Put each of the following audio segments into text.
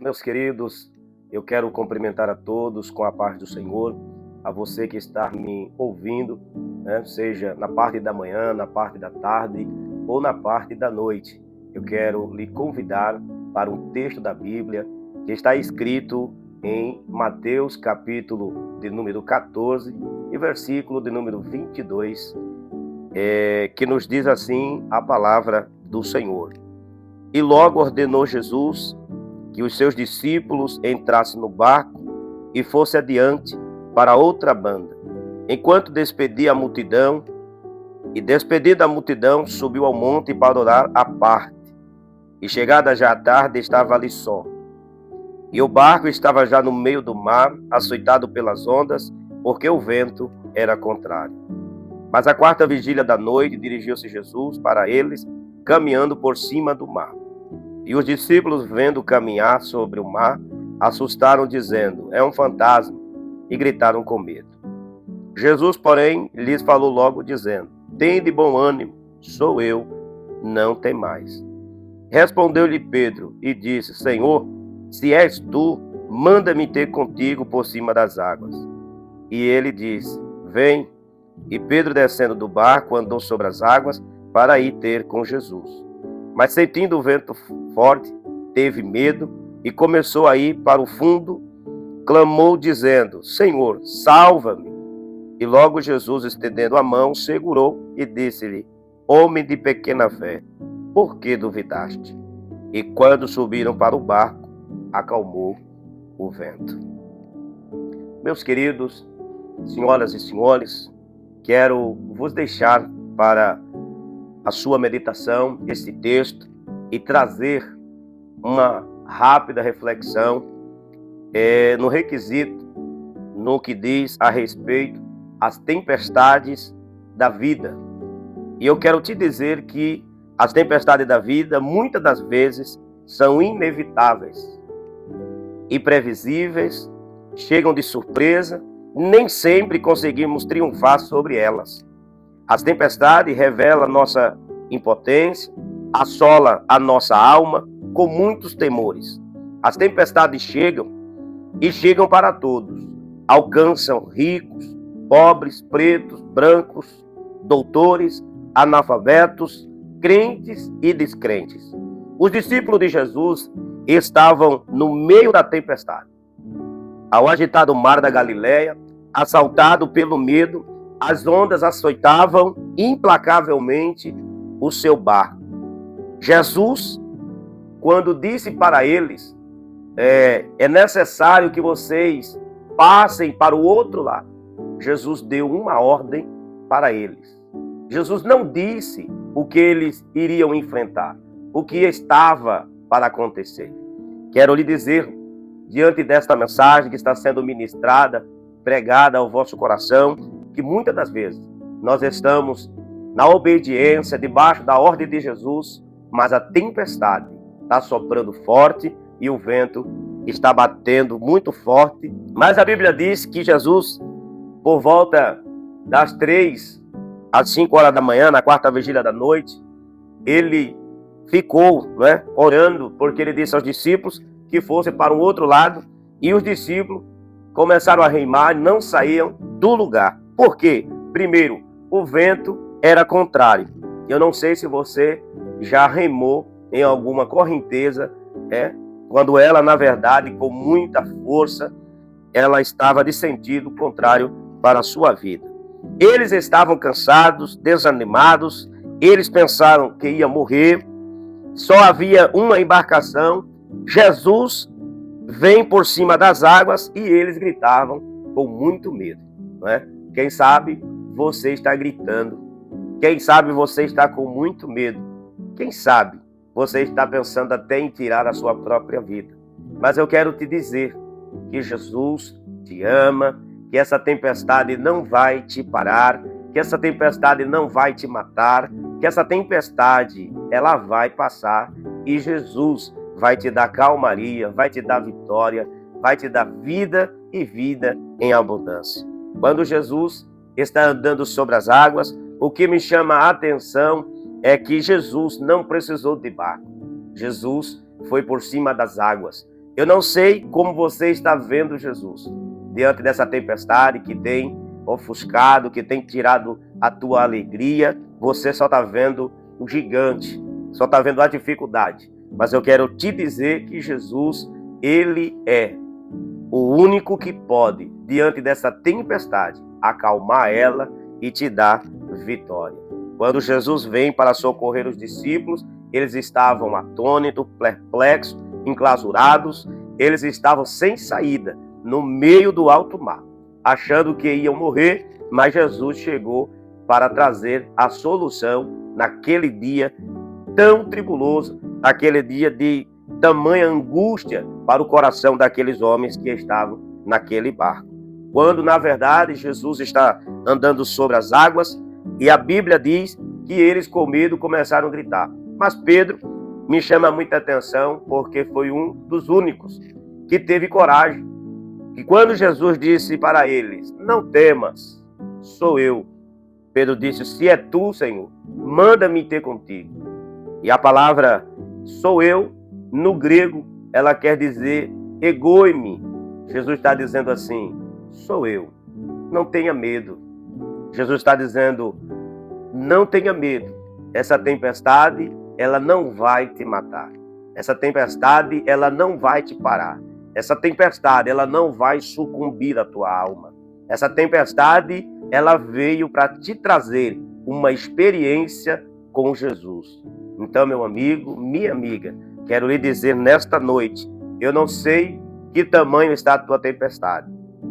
Meus queridos, eu quero cumprimentar a todos com a paz do Senhor, a você que está me ouvindo, né? Seja na parte da manhã, na parte da tarde ou na parte da noite. Eu quero lhe convidar para um texto da Bíblia que está escrito em Mateus capítulo de número 14 e versículo de número 22, que nos diz assim a palavra do Senhor. E logo ordenou Jesus que os seus discípulos entrassem no barco e fosse adiante para outra banda, enquanto despedia a multidão, e despedida a multidão, subiu ao monte para orar à parte. E chegada já a tarde, estava ali só. E o barco estava já no meio do mar, açoitado pelas ondas, porque o vento era contrário. Mas à quarta vigília da noite, dirigiu-se Jesus para eles, caminhando por cima do mar. E os discípulos, vendo caminhar sobre o mar, assustaram, dizendo: é um fantasma, e gritaram com medo. Jesus, porém, lhes falou logo, dizendo: tende bom ânimo, sou eu, não temais. Respondeu-lhe Pedro e disse: Senhor, se és tu, manda-me ter contigo por cima das águas. E ele disse: vem. E Pedro, descendo do barco, andou sobre as águas para ir ter com Jesus. Mas sentindo o vento forte, teve medo e começou a ir para o fundo, clamou dizendo: Senhor, salva-me. E logo Jesus, estendendo a mão, segurou e disse-lhe: homem de pequena fé, por que duvidaste? E quando subiram para o barco, acalmou o vento. Meus queridos, senhoras e senhores, quero vos deixar para a sua meditação esse texto e trazer uma rápida reflexão no requisito, no que diz a respeito às tempestades da vida. E eu quero te dizer que as tempestades da vida, muitas das vezes, são inevitáveis, imprevisíveis, chegam de surpresa, nem sempre conseguimos triunfar sobre elas. As tempestades revelam nossa impotência, assola a nossa alma com muitos temores. As tempestades chegam e chegam para todos. Alcançam ricos, pobres, pretos, brancos, doutores, analfabetos, crentes e descrentes. Os discípulos de Jesus estavam no meio da tempestade. Ao agitado mar da Galileia, assaltado pelo medo, as ondas açoitavam implacavelmente o seu barco. Jesus, quando disse para eles: é necessário que vocês passem para o outro lado, Jesus deu uma ordem para eles. Jesus não disse o que eles iriam enfrentar, o que estava para acontecer. Quero lhe dizer, diante desta mensagem que está sendo ministrada, pregada ao vosso coração, que muitas das vezes nós estamos na obediência, debaixo da ordem de Jesus, mas a tempestade está soprando forte e o vento está batendo muito forte. Mas a Bíblia diz que Jesus, por volta das 3 às 5 horas da manhã, na quarta vigília da noite, ele ficou, orando, porque ele disse aos discípulos que fossem para o outro lado, e os discípulos começaram a remar e não saíam do lugar. Por quê? Primeiro, o vento era contrário. Eu não sei se você já remou em alguma correnteza, quando ela, na verdade, com muita força, ela estava de sentido contrário para a sua vida. Eles estavam cansados, desanimados, eles pensaram que ia morrer, só havia uma embarcação. Jesus vem por cima das águas e eles gritavam com muito medo, Quem sabe você está gritando, quem sabe você está com muito medo, quem sabe você está pensando até em tirar a sua própria vida. Mas eu quero te dizer que Jesus te ama, que essa tempestade não vai te parar, que essa tempestade não vai te matar, que essa tempestade ela vai passar e Jesus vai te dar calmaria, vai te dar vitória, vai te dar vida e vida em abundância. Quando Jesus está andando sobre as águas, o que me chama a atenção é que Jesus não precisou de barco. Jesus foi por cima das águas. Eu não sei como você está vendo Jesus diante dessa tempestade que tem ofuscado, que tem tirado a tua alegria. Você só está vendo o gigante, só está vendo a dificuldade. Mas eu quero te dizer que Jesus, ele é o único que pode, diante dessa tempestade, acalmar ela e te dar vitória. Quando Jesus vem para socorrer os discípulos, eles estavam atônitos, perplexos, enclausurados, eles estavam sem saída, no meio do alto mar, achando que iam morrer, mas Jesus chegou para trazer a solução naquele dia tão tribuloso, naquele dia de tamanha angústia para o coração daqueles homens que estavam naquele barco. Quando, na verdade, Jesus está andando sobre as águas e a Bíblia diz que eles, com medo, começaram a gritar. Mas Pedro me chama muita atenção porque foi um dos únicos que teve coragem. E quando Jesus disse para eles, não temas, sou eu. Pedro disse, se é tu, Senhor, manda-me ter contigo. E a palavra sou eu, no grego, ela quer dizer egoime. Jesus está dizendo assim, sou eu, não tenha medo. Jesus está dizendo, não tenha medo. Essa tempestade, ela não vai te matar. Essa tempestade, ela não vai te parar. Essa tempestade, ela não vai sucumbir à tua alma. Essa tempestade, ela veio para te trazer uma experiência com Jesus. Então, meu amigo, minha amiga, quero lhe dizer nesta noite, eu não sei que tamanho está a tua tempestade.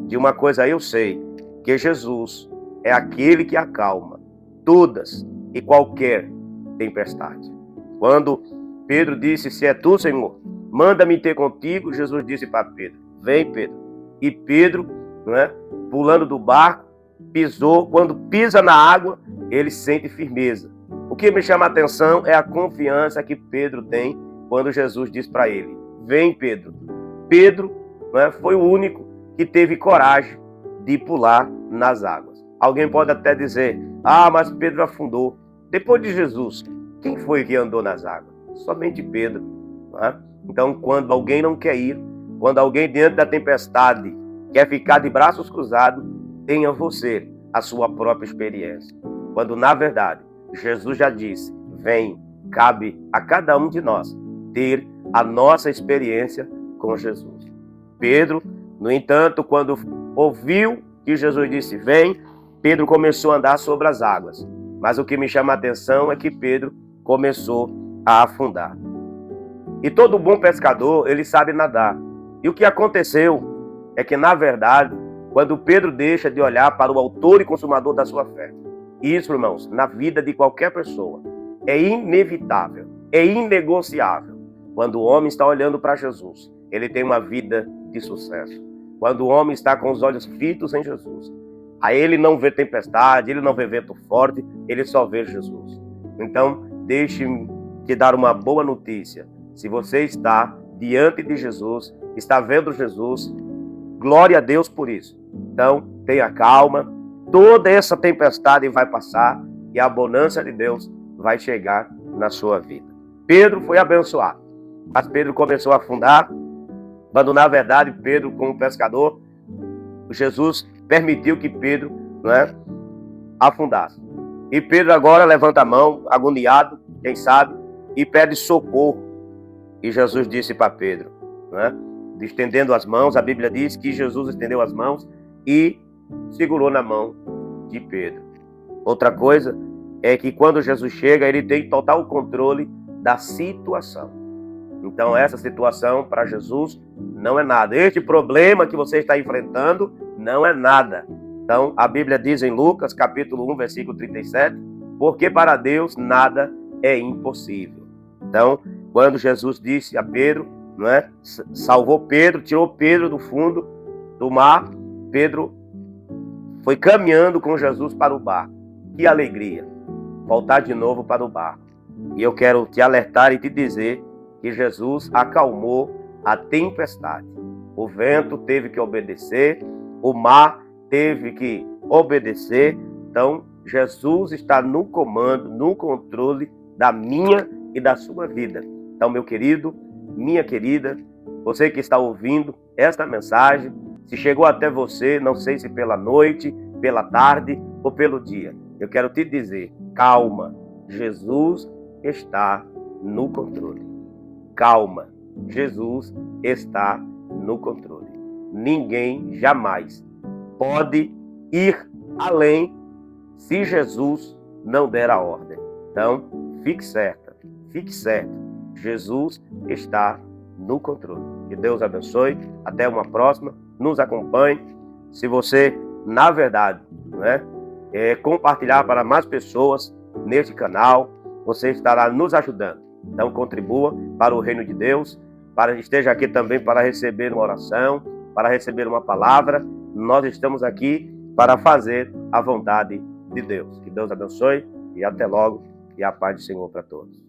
De uma coisa eu sei, que Jesus é aquele que acalma todas e qualquer tempestade. Quando Pedro disse, se é tu, Senhor, manda-me ter contigo, Jesus disse para Pedro, vem, Pedro. E Pedro, pulando do barco, pisou, quando pisa na água, ele sente firmeza. O que me chama a atenção é a confiança que Pedro tem quando Jesus diz para ele, vem, Pedro. Pedro foi o único que teve coragem de pular nas águas. Alguém pode até dizer, mas Pedro afundou. Depois de Jesus, quem foi que andou nas águas? Somente Pedro. Então, quando alguém não quer ir, quando alguém diante da tempestade quer ficar de braços cruzados, tenha você a sua própria experiência. Quando, na verdade, Jesus já disse, vem, cabe a cada um de nós ter a nossa experiência com Jesus. Pedro, no entanto, quando ouviu que Jesus disse, vem, Pedro começou a andar sobre as águas. Mas o que me chama a atenção é que Pedro começou a afundar. E todo bom pescador, ele sabe nadar. E o que aconteceu é que, na verdade, quando Pedro deixa de olhar para o autor e consumador da sua fé, isso, irmãos, na vida de qualquer pessoa, é inevitável, é inegociável. Quando o homem está olhando para Jesus, ele tem uma vida de sucesso. Quando o homem está com os olhos fitos em Jesus, aí ele não vê tempestade, ele não vê vento forte, ele só vê Jesus. Então, deixe-me te dar uma boa notícia. Se você está diante de Jesus, está vendo Jesus, glória a Deus por isso. Então, tenha calma, toda essa tempestade vai passar e a abundância de Deus vai chegar na sua vida. Pedro foi abençoado, mas Pedro começou a afundar, quando na verdade Pedro, como pescador, Jesus permitiu que Pedro afundasse. E Pedro agora levanta a mão, agoniado, quem sabe, e pede socorro. E Jesus disse para Pedro, estendendo as mãos, a Bíblia diz que Jesus estendeu as mãos e segurou na mão de Pedro. Outra coisa é que quando Jesus chega, ele tem total controle da situação. Então essa situação para Jesus não é nada. Este problema que você está enfrentando não é nada. Então a Bíblia diz em Lucas capítulo 1, versículo 37, porque para Deus nada é impossível. Então, quando Jesus disse a Pedro, salvou Pedro, tirou Pedro do fundo do mar, Pedro foi caminhando com Jesus para o barco. Que alegria voltar de novo para o barco. E eu quero te alertar e te dizer que Jesus acalmou a tempestade. O vento teve que obedecer, o mar teve que obedecer. Então, Jesus está no comando, no controle da minha e da sua vida. Então, meu querido, minha querida, você que está ouvindo esta mensagem, se chegou até você, não sei se pela noite, pela tarde ou pelo dia, eu quero te dizer, calma, Jesus está no controle. Calma, Jesus está no controle. Ninguém jamais pode ir além se Jesus não der a ordem. Então, fique certo, Jesus está no controle. Que Deus abençoe, até uma próxima, nos acompanhe. Se você, na verdade, compartilhar para mais pessoas neste canal, você estará nos ajudando. Então, contribua para o reino de Deus, esteja aqui também para receber uma oração, para receber uma palavra. Nós estamos aqui para fazer a vontade de Deus. Que Deus abençoe e até logo, e a paz do Senhor para todos.